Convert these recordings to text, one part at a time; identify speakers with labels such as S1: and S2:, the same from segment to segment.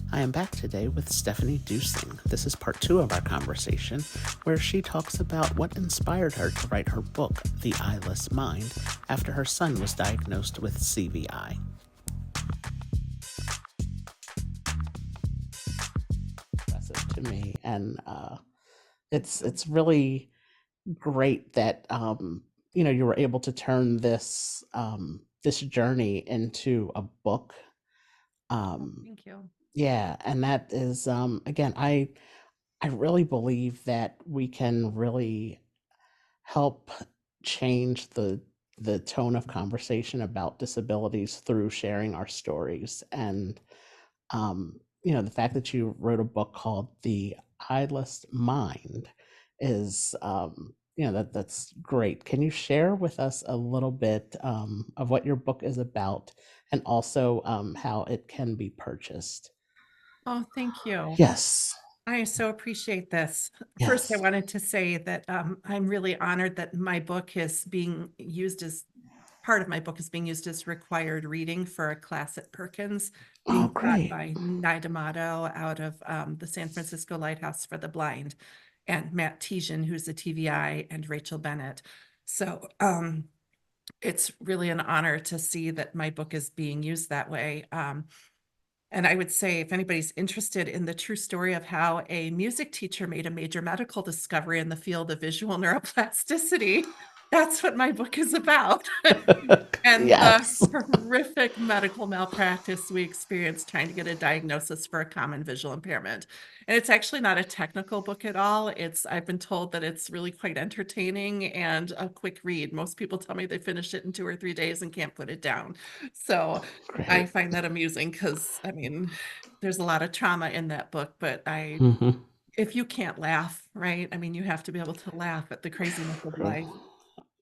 S1: I am back today with Stephanie Duesing. This is part two of our conversation, where she talks about what inspired her to write her book, The Eyeless Mind, after her son was diagnosed with CVI. Impressive to me, and it's really great that you were able to turn this journey into a book.
S2: Oh,
S1: Um,
S2: thank you.
S1: yeah, and that is again, I really believe that we can really help change the tone of conversation about disabilities through sharing our stories. And the fact that you wrote a book called The Eyeless Mind is that's great. Can you share with us a little bit of what your book is about and also how it can be purchased?
S2: Oh, thank you.
S1: Yes.
S2: I so appreciate this. First, I
S1: Yes.
S2: wanted to say that I'm really honored that my book is being used as part of my book is being used as required reading for a class at Perkins,
S1: Oh,
S2: being taught
S1: great.
S2: by Nida Mato out of the San Francisco Lighthouse for the Blind, and Matt Tijan, who's a TVI, and Rachel Bennett. So it's really an honor to see that my book is being used that way. And I would say if anybody's interested in the true story of how a music teacher made a major medical discovery in the field of visual neuroplasticity, that's what my book is about. And the
S1: Yes.
S2: horrific medical malpractice we experienced trying to get a diagnosis for a common visual impairment. And it's actually not a technical book at all. I've been told that it's really quite entertaining and a quick read. Most people tell me they finish it in 2 or 3 days and can't put it down. So I
S1: Great.
S2: find that amusing because, I mean, there's a lot of trauma in that book, but
S1: Hmm.
S2: if you can't laugh, right? I mean, you have to be able to laugh at the craziness of
S1: True.
S2: life.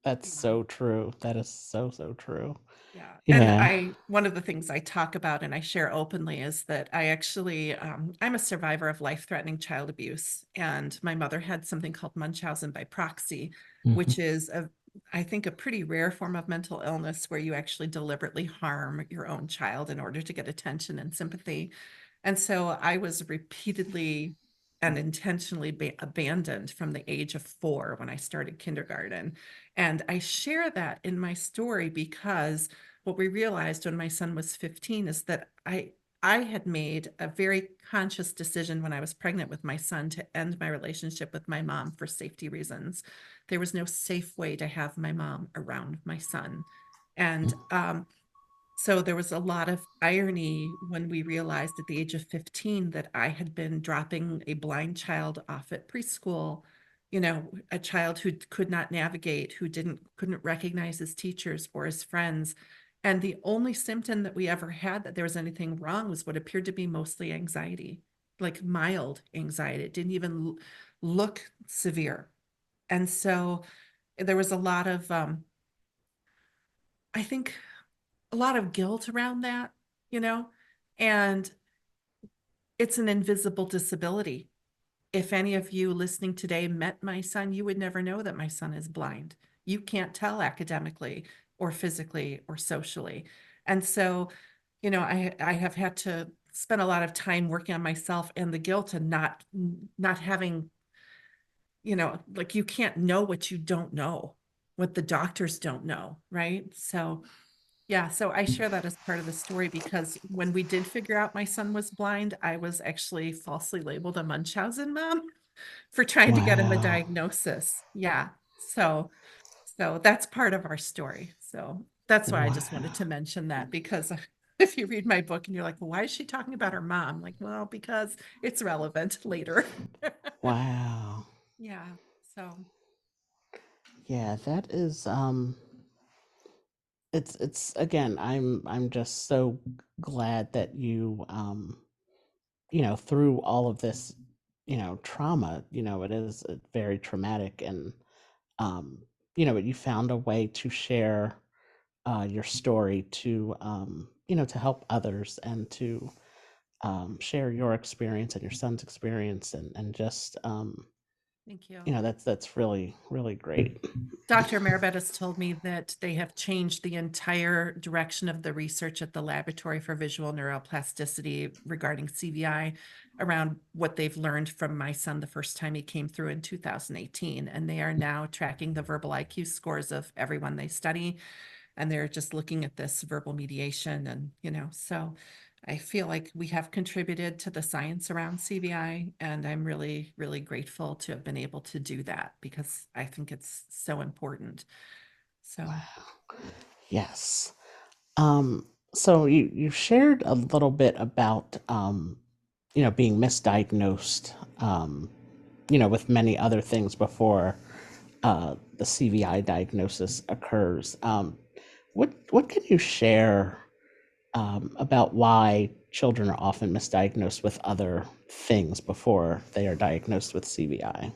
S1: That's
S2: Yeah.
S1: so true. That is so, so true.
S2: Yeah. And
S1: Yeah.
S2: one of the things I talk about and I share openly is that I actually, I'm a survivor of life-threatening child abuse. And my mother had something called Munchausen by proxy,
S1: Hmm.
S2: which is I think, a pretty rare form of mental illness where you actually deliberately harm your own child in order to get attention and sympathy. And so I was repeatedly and intentionally abandoned from the age of 4 when I started kindergarten. And I share that in my story because what we realized when my son was 15 is that I had made a very conscious decision when I was pregnant with my son to end my relationship with my mom for safety reasons. There was no safe way to have my mom around my son. And so there was a lot of irony when we realized at the age of 15 that I had been dropping a blind child off at preschool, a child who could not navigate, who couldn't recognize his teachers or his friends. And the only symptom that we ever had that there was anything wrong was what appeared to be mostly anxiety, like mild anxiety. It didn't even look severe. And so there was a lot of, I think, a lot of guilt around that, you know, and it's an invisible disability. If any of you listening today met my son, you would never know that my son is blind. You can't tell academically or physically or socially. And so, I have had to spend a lot of time working on myself and the guilt and not having, like you can't know what you don't know, what the doctors don't know, right? So yeah, so I share that as part of the story because when we did figure out my son was blind, I was actually falsely labeled a Munchausen mom for trying to get him a
S1: Wow.
S2: diagnosis. Yeah. So that's part of our story. So that's why I just wanted
S1: Wow.
S2: to mention that because if you read my book and you're like, well, why is she talking about her mom? Like, well, because it's relevant later.
S1: Wow.
S2: Yeah. So
S1: Yeah, that is it's again, I'm just so glad that through all of this, trauma, it is very traumatic, and um you found a way to share your story to help others and to share your experience and your son's experience, and just
S2: Thank you.
S1: You know, that's really, really great.
S2: Dr. Maribet has told me that they have changed the entire direction of the research at the Laboratory for Visual Neuroplasticity regarding CVI around what they've learned from my son the first time he came through in 2018. And they are now tracking the verbal IQ scores of everyone they study. And they're just looking at this verbal mediation. And, so I feel like we have contributed to the science around CVI, and I'm really, really grateful to have been able to do that because I think it's so important. So,
S1: Yes. So you shared a little bit about being misdiagnosed, with many other things before the CVI diagnosis occurs. What can you share about why children are often misdiagnosed with other things before they are diagnosed with CVI?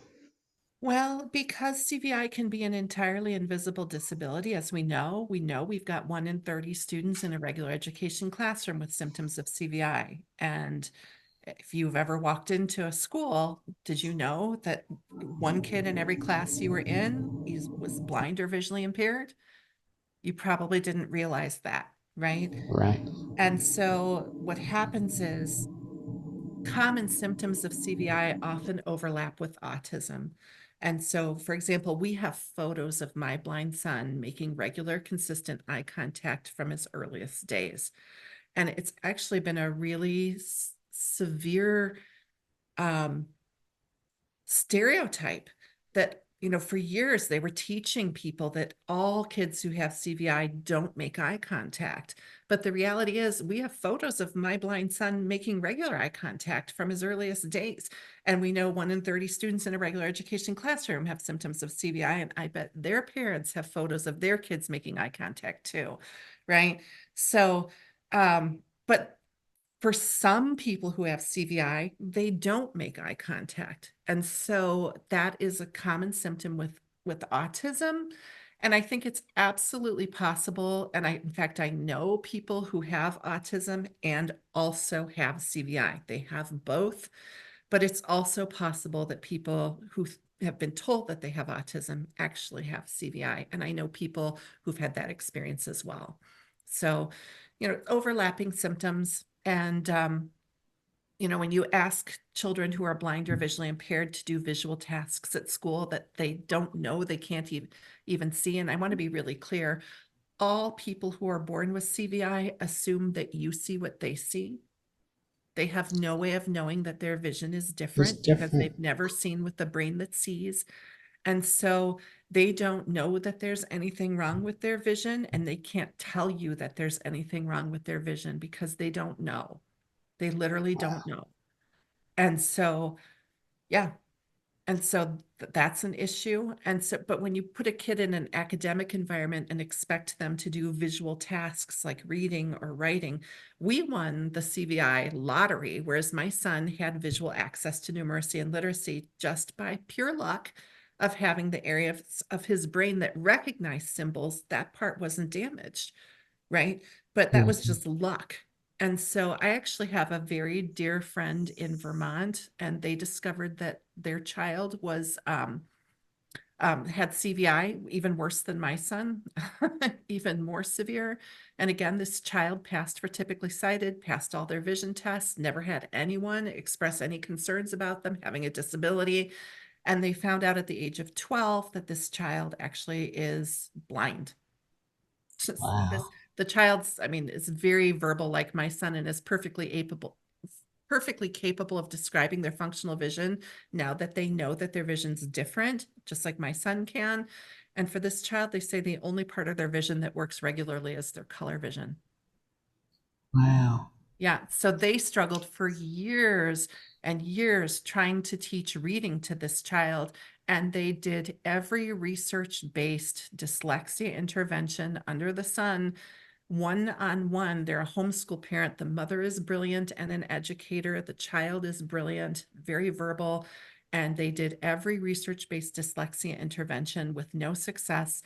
S2: well, because CVI can be an entirely invisible disability, as we know we've got 1 in 30 students in a regular education classroom with symptoms of CVI. And if you've ever walked into a school, did you know that one kid in every class you were in was blind or visually impaired? You probably didn't realize that, right?
S1: Right.
S2: And so what happens is common symptoms of CVI often overlap with autism. And so, for example, we have photos of my blind son making regular, consistent eye contact from his earliest days. And it's actually been a really severe um, stereotype that, for years they were teaching people that all kids who have CVI don't make eye contact. But the reality is, we have photos of my blind son making regular eye contact from his earliest days. And we know 1 in 30 students in a regular education classroom have symptoms of CVI. And I bet their parents have photos of their kids making eye contact too. Right. So, but for some people who have CVI, they don't make eye contact. And so that is a common symptom with autism. And I think it's absolutely possible. And in fact, I know people who have autism and also have CVI. They have both, but it's also possible that people who have been told that they have autism actually have CVI. And I know people who've had that experience as well. So, overlapping symptoms. And, when you ask children who are blind or visually impaired to do visual tasks at school that they don't know, they can't even see. And I want to be really clear, all people who are born with CVI assume that you see what they see. They have no way of knowing that their vision is
S1: It's
S2: different because
S1: different.
S2: they've never seen with the brain that sees. And so they don't know that there's anything wrong with their vision, and they can't tell you that there's anything wrong with their vision because they don't know. They literally don't know. And so, yeah, and so that's an issue. And so, but when you put a kid in an academic environment and expect them to do visual tasks like reading or writing, we won the CVI lottery, whereas my son had visual access to numeracy and literacy just by pure luck of having the area of his brain that recognized symbols. That part wasn't damaged, right? But that was
S1: Mhm.
S2: just luck. And so I actually have a very dear friend in Vermont, and they discovered that their child was had CVI, even worse than my son, even more severe. And again, this child passed for typically sighted, passed all their vision tests, never had anyone express any concerns about them having a disability. And they found out at the age of 12 that this child actually is blind. Just this,
S1: Wow.
S2: the child's, I mean, is very verbal like my son and is perfectly capable of describing their functional vision now that they know that their vision's different, just like my son can. And for this child, they say the only part of their vision that works regularly is their color vision.
S1: Wow.
S2: Yeah, so they struggled for years and years trying to teach reading to this child. And they did every research-based dyslexia intervention under the sun, one-on-one. They're a homeschool parent. The mother is brilliant and an educator. The child is brilliant, very verbal. And they did every research-based dyslexia intervention with no success,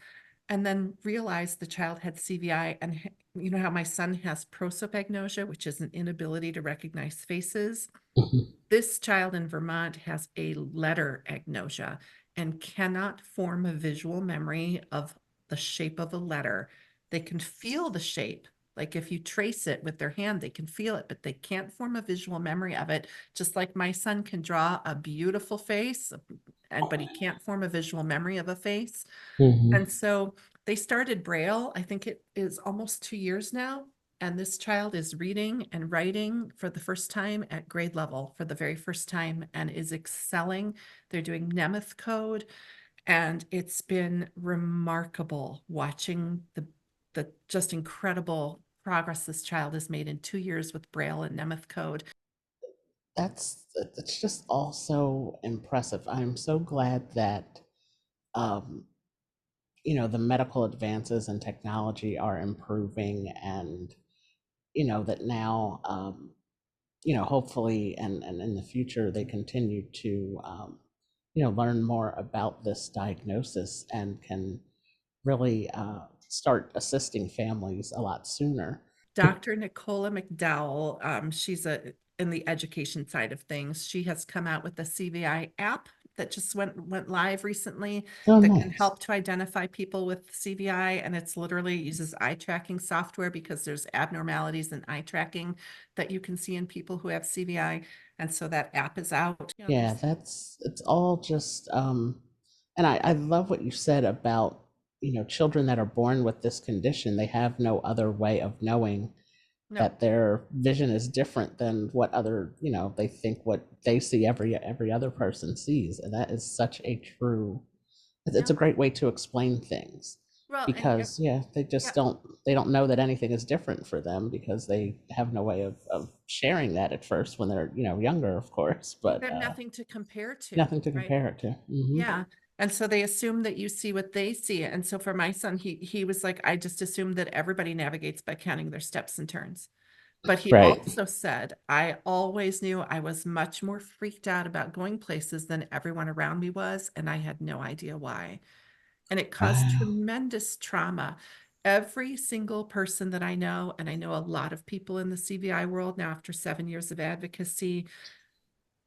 S2: and then realized the child had CVI. And you know how my son has prosopagnosia, which is an inability to recognize faces?
S1: Mhm.
S2: This child in Vermont has a letter agnosia and cannot form a visual memory of the shape of a letter. They can feel the shape. Like if you trace it with their hand, they can feel it, but they can't form a visual memory of it. Just like my son can draw a beautiful face, but he can't form a visual memory of a face.
S1: Hmm.
S2: And so they started Braille. I think it is almost 2 years now. And this child is reading and writing for the first time at grade level for the very first time and is excelling. They're doing Nemeth code. And it's been remarkable watching the just incredible progress this child has made in 2 years with Braille and Nemeth code.
S1: That's just all so impressive. I'm so glad that um, the medical advances and technology are improving, and that now, hopefully, and in the future, they continue to, learn more about this diagnosis and can really start assisting families a lot sooner.
S2: Dr. Nicola McDowell, she's in the education side of things. She has come out with a CVI app that just went live recently
S1: Oh,
S2: that can
S1: nice.
S2: help to identify people with CVI, and it's literally uses eye tracking software because there's abnormalities in eye tracking that you can see in people who have CVI, and so that app is out.
S1: Yeah,
S2: There's
S1: it's all just and I love what you said about, children that are born with this condition, they have no other way of knowing
S2: no,
S1: that their vision is different than what other, they think what they see every other person sees. And that is such a true, it's
S2: yeah.
S1: a great way to explain things,
S2: Well, and
S1: because yeah, they
S2: yeah,
S1: just they don't know that anything is different for them because they have no way of sharing that at first when they're, younger, of course,
S2: they
S1: but
S2: have nothing to compare to,
S1: nothing to
S2: right?
S1: compare it to. Hmm.
S2: Yeah. And so they assume that you see what they see. And so for my son, he was like, I just assumed that everybody navigates by counting their steps and turns. But he
S1: Right.
S2: also said, I always knew I was much more freaked out about going places than everyone around me was, and I had no idea why. And it caused
S1: Wow.
S2: tremendous trauma. Every single person that I know, and I know a lot of people in the CVI world now after 7 years of advocacy,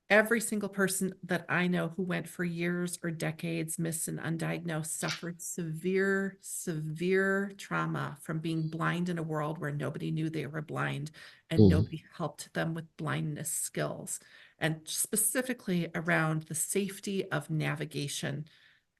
S2: every single person that I know who went for years or decades, missed and undiagnosed, suffered severe, severe trauma from being blind in a world where nobody knew they were blind and
S1: Mhm.
S2: nobody helped them with blindness skills. And specifically around the safety of navigation,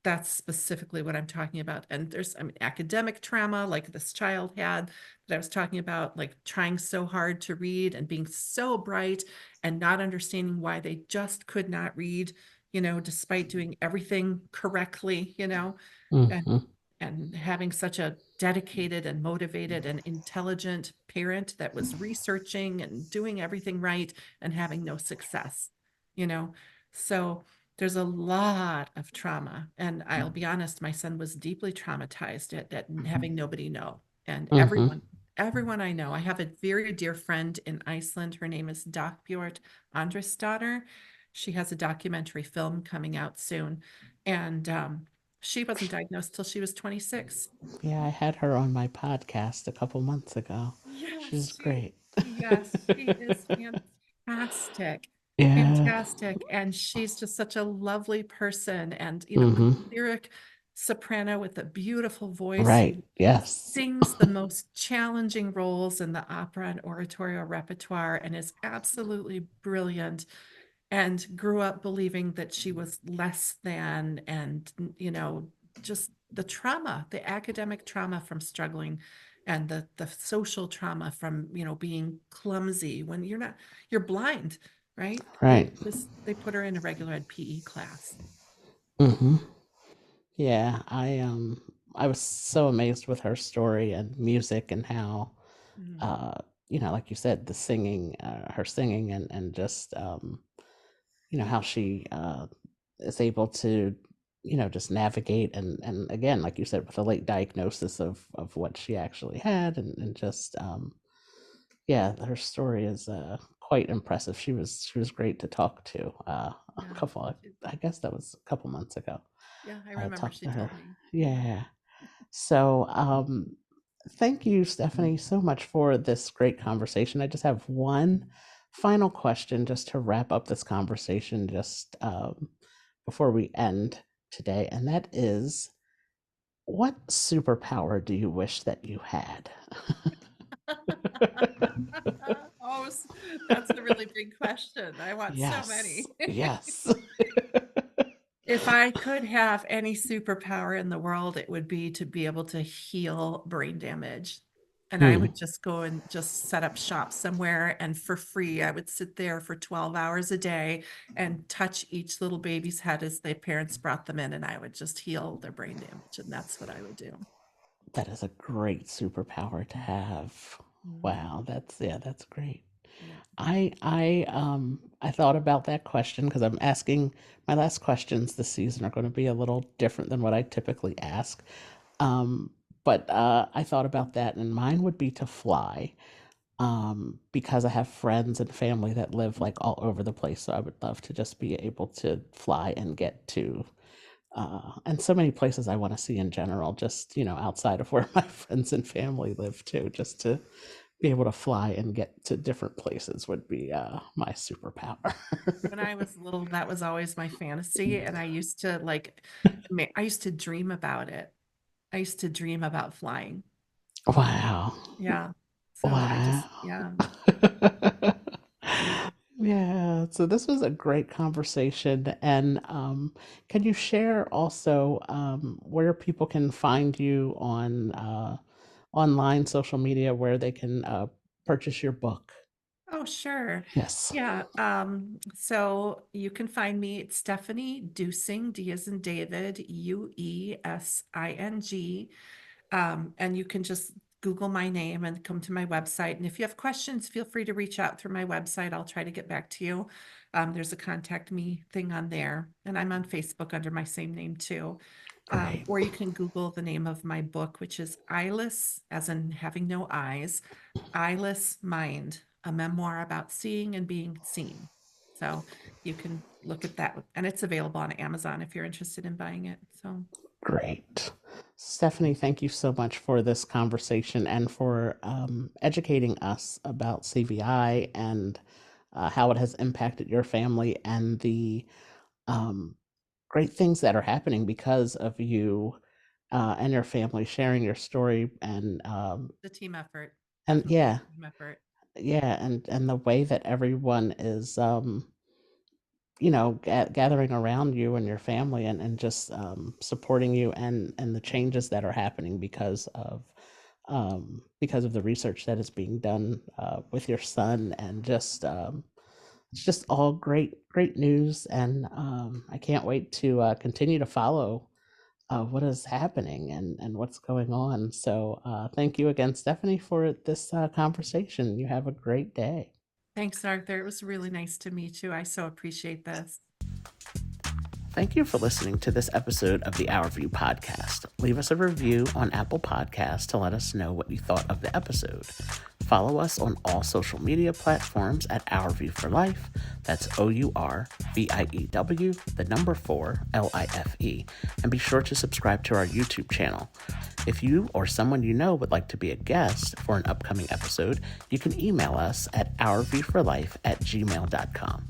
S2: that's specifically what I'm talking about. And there's, I mean, academic trauma like this child had that I was talking about, like trying so hard to read and being so bright and not understanding why they just could not read, despite doing everything correctly, and
S1: Mhm.
S2: and having such a dedicated and motivated and intelligent parent that was researching and doing everything right and having no success, you know. So there's a lot of trauma. And I'll be honest, my son was deeply traumatized at having nobody know. And
S1: Mhm.
S2: everyone I know, I have a very dear friend in Iceland. Her name is Bjort Andresdottir. She has a documentary film coming out soon. And she wasn't diagnosed till she was 26.
S1: Yeah, I had her on my podcast a couple months ago. She's great.
S2: Yes, she is fantastic.
S1: Yeah.
S2: Fantastic. And she's just such a lovely person and,
S1: Mhm.
S2: lyric soprano with a beautiful voice
S1: Right.
S2: who
S1: Yes.
S2: sings the most challenging roles in the opera and oratorio repertoire and is absolutely brilliant and grew up believing that she was less than and just the trauma, the academic trauma from struggling and the social trauma from being clumsy when you're blind, right?
S1: Right.
S2: They put her in a regular ed PE class.
S1: Mhm. Yeah, I was so amazed with her story and music and how
S2: Mhm.
S1: uh like you said, the singing, her singing, and just how she is able to, just navigate, and again, like you said, with a late diagnosis of what she actually had, and just yeah, her story is quite impressive. She was great to talk to. A
S2: Yeah,
S1: couple, I guess that was a couple months ago.
S2: yeah, I
S1: I
S2: remember
S1: talked
S2: she
S1: to her.
S2: told me. Yeah.
S1: Yeah. So, thank you, Stephanie, so much for this great conversation. I just have one final question just to wrap up this conversation, just before we end today, and that is, what superpower do you wish that you had?
S2: Oh, that's a really big question. I want so
S1: Yes,
S2: many.
S1: yes.
S2: If I could have any superpower in the world, it would be to be able to heal brain damage. And I
S1: Hmm,
S2: would just go and just set up shop somewhere, and for free, I would sit there for 12 hours a day and touch each little baby's head as their parents brought them in, and I would just heal their brain damage. And that's what I would do.
S1: that is a great superpower to have.
S2: Mhm.
S1: Wow, that's great.
S2: Yeah.
S1: I thought about that question because I'm asking my last questions this season are going to be a little different than what I typically ask. Um, but I thought about that, and mine would be to fly. Because I have friends and family that live like all over the place, so I would love to just be able to fly and get to and so many places I want to see in general, just outside of where my friends and family live too, just to be able to fly and get to different places would be my superpower.
S2: When I was little, that was always my fantasy, and I used to I used to dream about it. I used to dream about flying.
S1: Wow.
S2: Yeah. So I
S1: Wow.
S2: just, yeah.
S1: Yeah, so this was a great conversation. And can you share also where people can find you on online social media where they can purchase your book?
S2: Oh, sure.
S1: Yes,
S2: Yeah. So you can find me at Stephanie Duesing, D as in David, Uesing. And you can just Google my name and come to my website. And if you have questions, feel free to reach out through my website. I'll try to get back to you. There's a contact me thing on there. And I'm on Facebook under my same name too.
S1: great,
S2: Or you can Google the name of my book, which is Eyeless, as in having no eyes, Eyeless Mind, a memoir about seeing and being seen. So you can look at that. And it's available on Amazon if you're interested in buying it. So
S1: great. Stephanie, thank you so much for this conversation and for educating us about CVI and how it has impacted your family and the um, great things that are happening because of you and your family sharing your story
S2: the team effort,
S1: and
S2: definitely
S1: yeah,
S2: a team effort.
S1: and the way that everyone is gathering around you and your family and just supporting you and the changes that are happening because of the research that is being done with your son and just it's just all great news and I can't wait to continue to follow what is happening and what's going on. So thank you again, Stephanie, for this conversation. You have a great day.
S2: Thanks, Arthur. It was really nice to meet you. I so appreciate this.
S1: Thank you for listening to this episode of the Our View podcast. Leave us a review on Apple Podcasts to let us know what you thought of the episode. Follow us on all social media platforms at Our View for Life. That's OURVIEW, the number 4, LIFE. And be sure to subscribe to our YouTube channel. If you or someone you know would like to be a guest for an upcoming episode, you can email us at ourviewforlife@gmail.com.